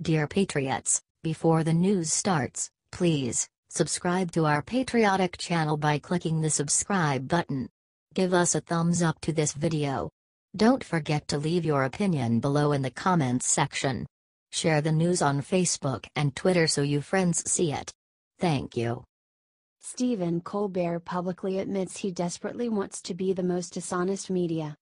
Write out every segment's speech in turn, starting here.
Dear Patriots, before the news starts, please subscribe to our patriotic channel by clicking the subscribe button. Give us a thumbs up to this video. Don't forget to leave your opinion below in the comments section. Share the news on Facebook and Twitter so your friends see it. Thank you. Stephen Colbert publicly admits he desperately wants to be the most dishonest media.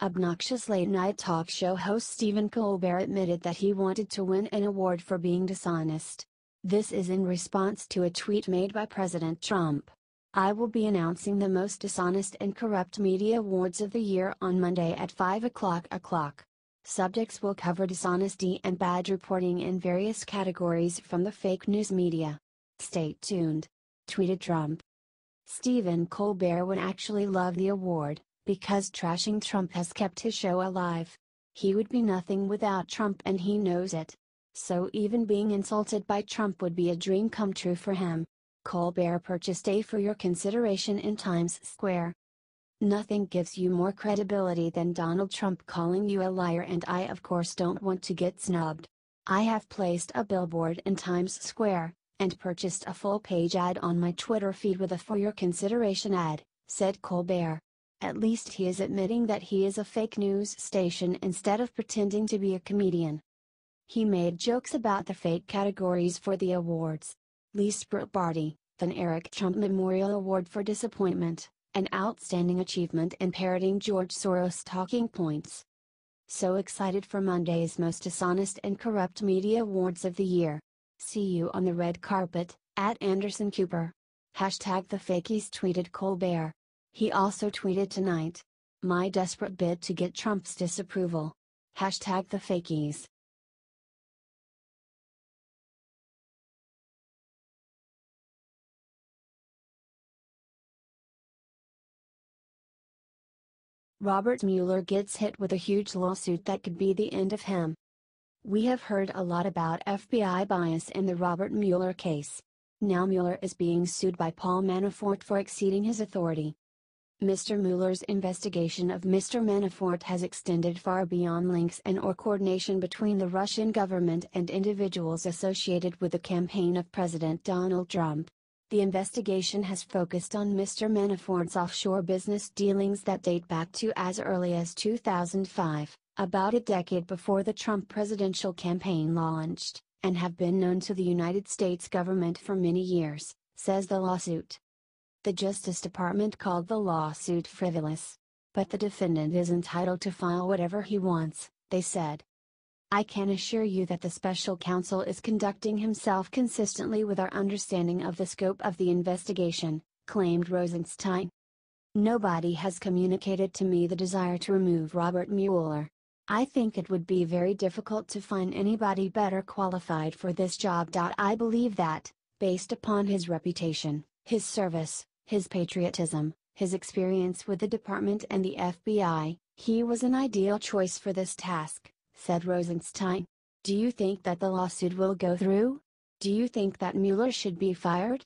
Obnoxious Late Night Talk show host Stephen Colbert admitted that he wanted to win an award for being dishonest. This is in response to a tweet made by President Trump. "I will be announcing the most dishonest and corrupt media awards of the year on Monday at 5 o'clock. Subjects will cover dishonesty and bad reporting in various categories from the fake news media. Stay tuned," tweeted Trump. Stephen Colbert would actually love the award, because trashing Trump has kept his show alive. He would be nothing without Trump and he knows it. So even being insulted by Trump would be a dream come true for him. Colbert purchased a For Your Consideration in Times Square. "Nothing gives you more credibility than Donald Trump calling you a liar, and I of course don't want to get snubbed. I have placed a billboard in Times Square, and purchased a full-page ad on my Twitter feed with a For Your Consideration ad," said Colbert. At least he is admitting that he is a fake news station instead of pretending to be a comedian. He made jokes about the fake categories for the awards. Least Brietbarty, an Eric Trump Memorial Award for Disappointment, an outstanding achievement in parroting George Soros talking points. So excited for Monday's most dishonest and corrupt media awards of the year. See you on the red carpet, @AndersonCooper. #TheFakies, tweeted Colbert. He also tweeted tonight, "My desperate bid to get Trump's disapproval. #TheFakies." Robert Mueller gets hit with a huge lawsuit that could be the end of him. We have heard a lot about FBI bias in the Robert Mueller case. Now Mueller is being sued by Paul Manafort for exceeding his authority. Mr. Mueller's investigation of Mr. Manafort has extended far beyond links and/or coordination between the Russian government and individuals associated with the campaign of President Donald Trump. The investigation has focused on Mr. Manafort's offshore business dealings that date back to as early as 2005, about a decade before the Trump presidential campaign launched, and have been known to the United States government for many years, says the lawsuit. The Justice Department called the lawsuit frivolous. But the defendant is entitled to file whatever he wants, they said. "I can assure you that the special counsel is conducting himself consistently with our understanding of the scope of the investigation," claimed Rosenstein. "Nobody has communicated to me the desire to remove Robert Mueller. I think it would be very difficult to find anybody better qualified for this job. I believe that, based upon his reputation, his service, his patriotism, his experience with the department and the FBI, he was an ideal choice for this task," said Rosenstein. "Do you think that the lawsuit will go through? Do you think that Mueller should be fired?"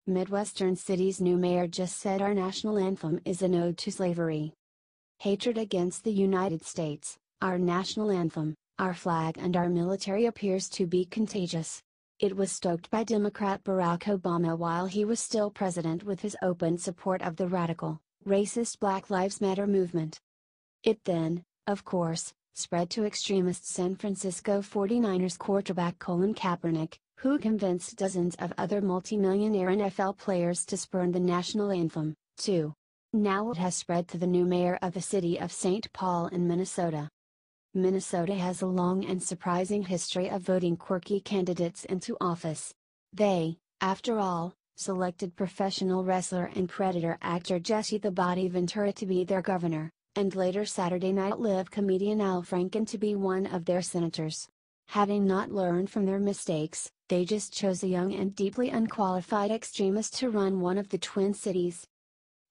Midwestern city's new mayor just said our national anthem is an ode to slavery. Hatred against the United States, our national anthem, our flag and our military appears to be contagious. It was stoked by Democrat Barack Obama while he was still president with his open support of the radical, racist Black Lives Matter movement. It then, of course, spread to extremist San Francisco 49ers quarterback Colin Kaepernick, who convinced dozens of other multimillionaire NFL players to spurn the national anthem, too. Now it has spread to the new mayor of the city of St. Paul in Minnesota. Minnesota has a long and surprising history of voting quirky candidates into office. They, after all, selected professional wrestler and Predator actor Jesse the Body Ventura to be their governor, and later Saturday Night Live comedian Al Franken to be one of their senators. Having not learned from their mistakes, they just chose a young and deeply unqualified extremist to run one of the Twin Cities.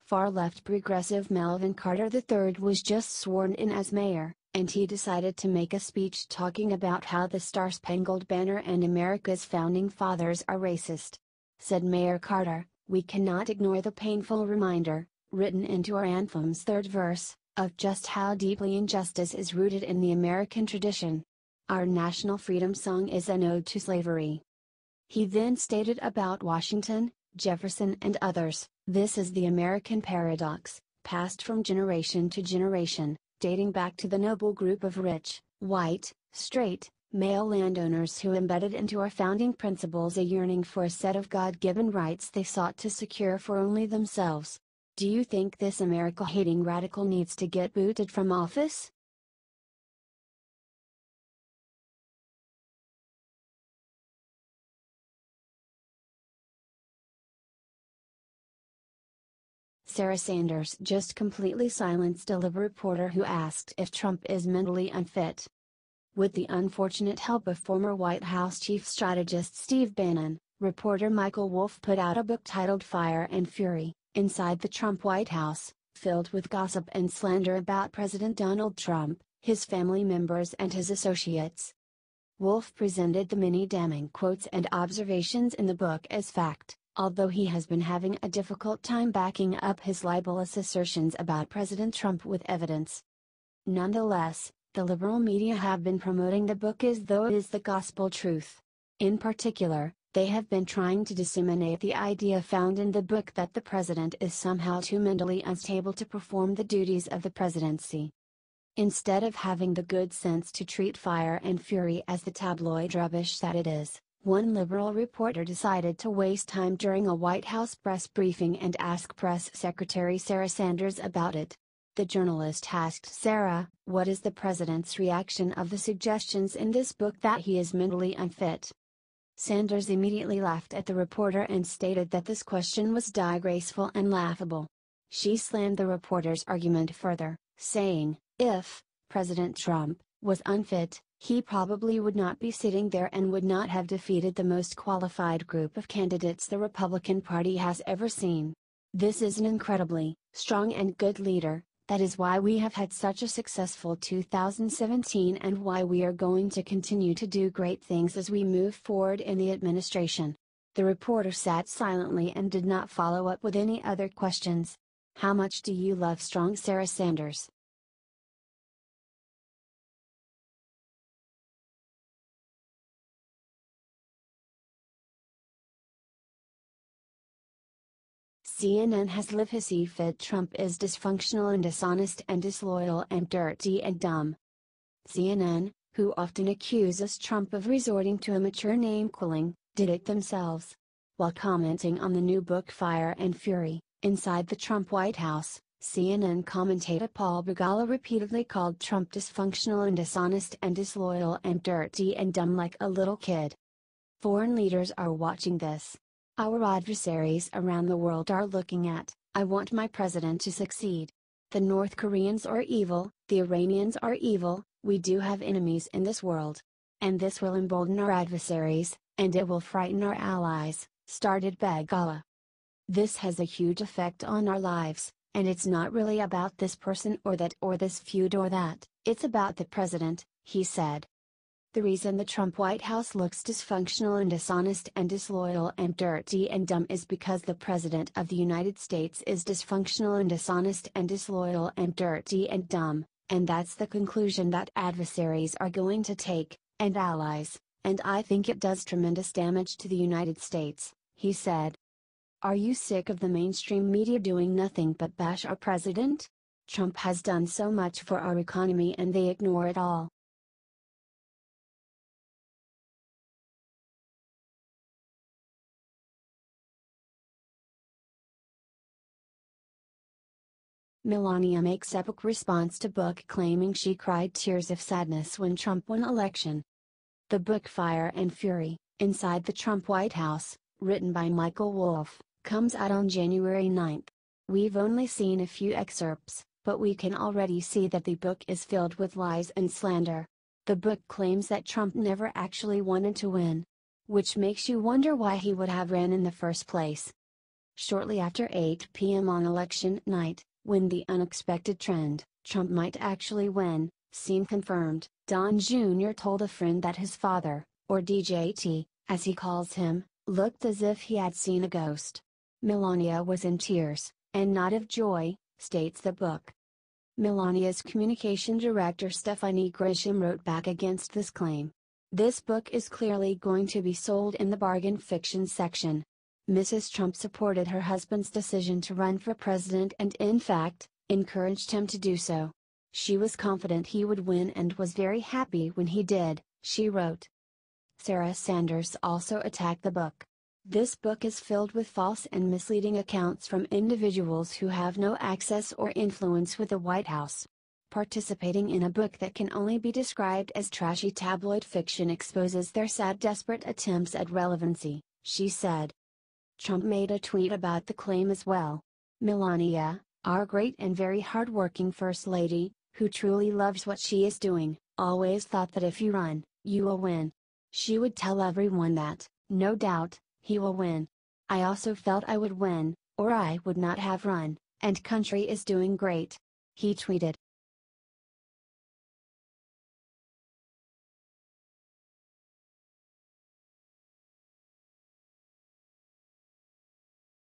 Far-left progressive Melvin Carter III was just sworn in as mayor, and he decided to make a speech talking about how the Star-Spangled Banner and America's founding fathers are racist. Said Mayor Carter, We cannot ignore the painful reminder, written into our anthem's third verse, of just how deeply injustice is rooted in the American tradition. Our national freedom song is an ode to slavery. He then stated about Washington, Jefferson and others, "This is the American paradox, passed from generation to generation, dating back to the noble group of rich, white, straight, male landowners who embedded into our founding principles a yearning for a set of God-given rights they sought to secure for only themselves. Do you think this America-hating radical needs to get booted from office?" Sarah Sanders just completely silenced a Libby reporter who asked if Trump is mentally unfit. With the unfortunate help of former White House chief strategist Steve Bannon, reporter Michael Wolff put out a book titled Fire and Fury, Inside the Trump White House, filled with gossip and slander about President Donald Trump, his family members and his associates. Wolff presented the many damning quotes and observations in the book as fact, although he has been having a difficult time backing up his libelous assertions about President Trump with evidence. Nonetheless, the liberal media have been promoting the book as though it is the gospel truth. In particular, they have been trying to disseminate the idea found in the book that the president is somehow too mentally unstable to perform the duties of the presidency. Instead of having the good sense to treat Fire and Fury as the tabloid rubbish that it is, one liberal reporter decided to waste time during a White House press briefing and ask Press Secretary Sarah Sanders about it. The journalist asked Sarah, "What is the president's reaction of the suggestions in this book that he is mentally unfit?" Sanders immediately laughed at the reporter and stated that this question was disgraceful and laughable. She slammed the reporter's argument further, saying, "If President Trump was unfit, he probably would not be sitting there and would not have defeated the most qualified group of candidates the Republican Party has ever seen. This is an incredibly strong and good leader. That is why we have had such a successful 2017 and why we are going to continue to do great things as we move forward in the administration." The reporter sat silently and did not follow up with any other questions. How much do you love strong Sarah Sanders? CNN has lived his fed Trump is dysfunctional and dishonest and disloyal and dirty and dumb. CNN, who often accuses Trump of resorting to immature name-calling, did it themselves. While commenting on the new book Fire and Fury, Inside the Trump White House, CNN commentator Paul Begala repeatedly called Trump dysfunctional and dishonest and disloyal and dirty and dumb like a little kid. Foreign leaders are watching this. Our adversaries around the world are looking at, "I want my president to succeed. The North Koreans are evil, the Iranians are evil, we do have enemies in this world. And this will embolden our adversaries, and it will frighten our allies," started Begala. "This has a huge effect on our lives, and it's not really about this person or that or this feud or that, it's about the president," he said. The reason the Trump White House looks dysfunctional and dishonest and disloyal and dirty and dumb is because the President of the United States is dysfunctional and dishonest and disloyal and dirty and dumb, and that's the conclusion that adversaries are going to take, and allies, and I think it does tremendous damage to the United States, he said. Are you sick of the mainstream media doing nothing but bash our president? Trump has done so much for our economy and they ignore it all. Melania makes epic response to book claiming she cried tears of sadness when Trump won election. The book Fire and Fury, Inside the Trump White House, written by Michael Wolff, comes out on January 9. We've only seen a few excerpts, but we can already see that the book is filled with lies and slander. The book claims that Trump never actually wanted to win. Which makes you wonder why he would have ran in the first place. Shortly after 8 p.m. on election night, when the unexpected trend, Trump might actually win, seemed confirmed, Don Jr. told a friend that his father, or DJT, as he calls him, looked as if he had seen a ghost. Melania was in tears, and not of joy, states the book. Melania's communication director Stephanie Grisham wrote back against this claim. This book is clearly going to be sold in the bargain fiction section. Mrs. Trump supported her husband's decision to run for president and in fact, encouraged him to do so. She was confident he would win and was very happy when he did, she wrote. Sarah Sanders also attacked the book. This book is filled with false and misleading accounts from individuals who have no access or influence with the White House. Participating in a book that can only be described as trashy tabloid fiction exposes their sad, desperate attempts at relevancy, she said. Trump made a tweet about the claim as well. Melania, our great and very hard-working First Lady, who truly loves what she is doing, always thought that if you run, you will win. She would tell everyone that, no doubt, he will win. I also felt I would win, or I would not have run, and country is doing great. He tweeted.